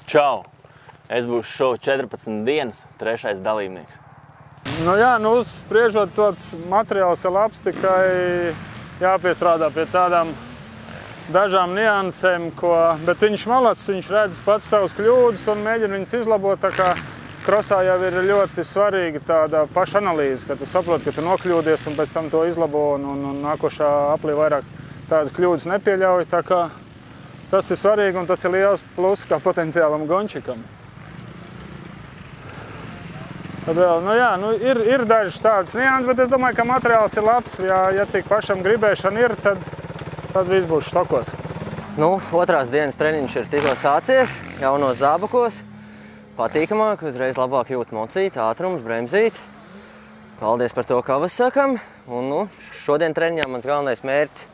Čau! Es būšu šovu 14 dienas, 3. dalībnieks. Spriežot tāds materiāls ir labs, tikai jāpiestrādā pie tādām dažām niansēm, bet viņš malacis, viņš redz pats savus kļūdas un mēģina viņas izlabot, tā kā krosā jau ir ļoti svarīga tāda pašanalīze, ka tu saproti, ka tu nokļūdies un pēc tam to izlabo un nākošā aplī vairāk tādas kļūdas nepieļauj, tā kā tas ir svarīgi un tas ir liels pluss kā potenciālam gončikam. Tad vēl, ir dažas tādas nianses, bet es domāju, ka materiāls ir labs. Ja tik pašam gribēšana ir, tad viss būs štokos. Otrās dienas treniņš ir tikko sācies, jaunos zābakos. Patīkamāk, uzreiz labāk jūt mocīt, ātrums, bremzīt. Paldies par to, kavas sakam. Un, šodien treniņā mans galvenais mērķis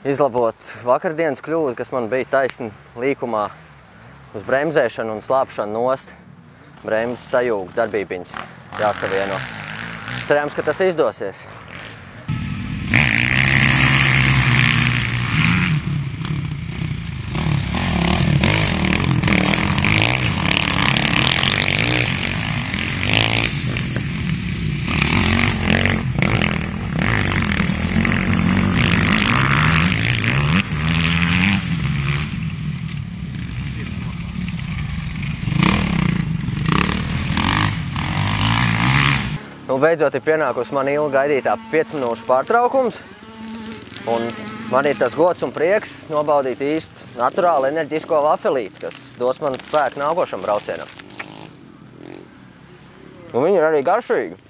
izlabot vakardienas kļūdu, kas man bija taisni līkumā uz bremzēšanu un slāpšanu nost. Bremzes sajūg, darbībiņas jāsavieno. Cerams, ka tas izdosies. Beidzot ir pienākusi man ilgi gaidītā 5 minūšu pārtraukums. Un man ir tas gods un prieks nobaudīt īstu naturālu enerģisko vafelīti, kas dos man spēku nākošam braucienam. Un viņi ir arī garšīgi.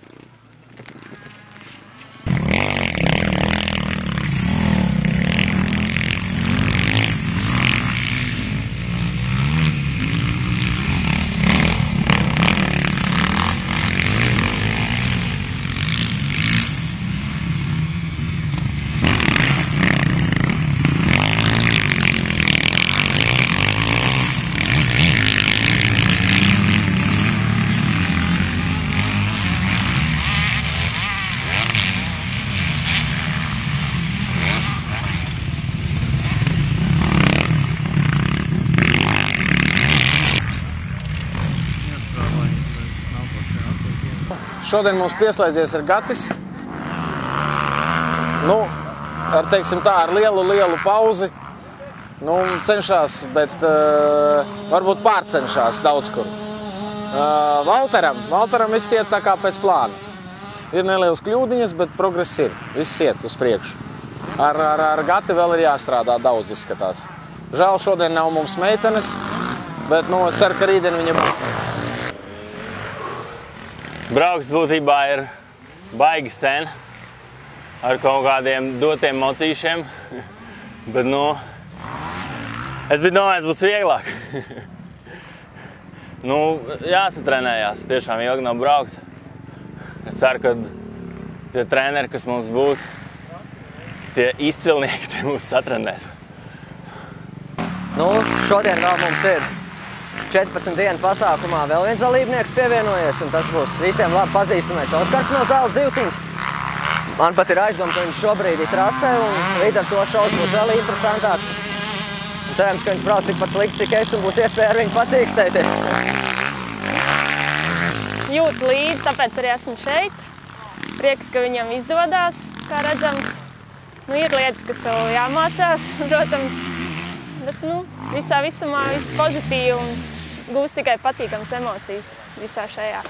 Šodien mums pieslēdzies ir Gatis. Ar lielu pauzi. Cenšās, bet varbūt pārcenšās daudz kur. Valteram viss iet tā kā pēc plāna. Ir nelielas kļūdiņas, bet progress ir. Viss iet uz priekšu. Ar Gati vēl ir jāstrādā daudz, izskatās. Žēl, šodien nav mums meitenes, bet es ceru, ka rītdien viņa būs. Brauks būtībā ir baigi sen ar kaut kādiem dotiem mocīšiem, bet es biju domājis, būs vieglāk. Jāsatrenējās, tiešām ilgi nav braukt. Es ceru, ka tie treneri, kas mums būs, tie izcilnieki, tie mūs satrenēs. Šodien vēl mums ir 14 dienu pasākumā vēl viens dalībnieks pievienojies, un tas būs visiem labi pazīstamais Oskars no Zelta Zivtiņas. Man pat ir aizdomta, ka viņš šobrīd ir trasē, un līdz ar to šovs būs vēl interesantāks. Cerams, ka viņš brauc tikpat slikti, cik es, un būs iespēja ar viņu pacīkstēties. Jūt līdzi, tāpēc arī esmu šeit. Prieks, ka viņam izdodās, kā redzams. Ir lietas, kas vēl jāmācās, protams. Bet, visā visumā viss pozitīvi un gūst tikai patīkamas emocijas visā šajā.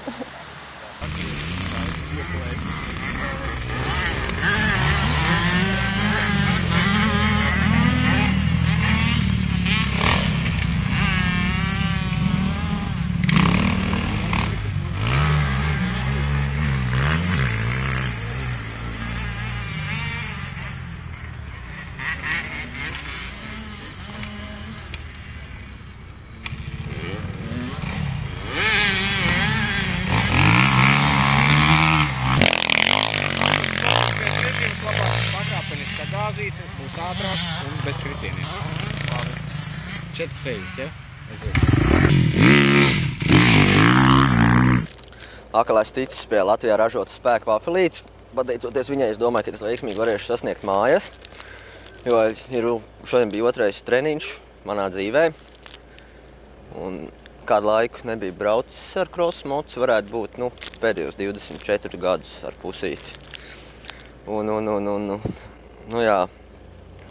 Būs ātrāk un bez kritieniem. 4 sēļas, ja? Akalais ticis pie Latvijā ražotas spēka vafelītes. Pateicoties viņai, es domāju, ka es veiksmīgi varēšu sasniegt mājas. Jo šodien bija otrais treniņš manā dzīvē. Un kādu laiku nebija braucis ar krosu mocu, varētu būt pēdējos 24 gadus ar pusīti. Nu jā,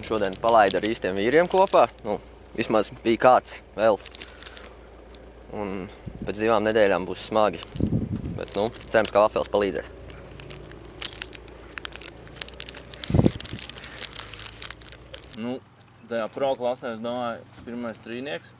šodien palaidu ar īstiem vīriem kopā. Vismaz bija kāds vēl. Un pēc 2 nedēļām būs smagi. Bet, cerams, ka Vafels palīdzēs. Tajā pro klasē, es domāju, pirmais trīnieks.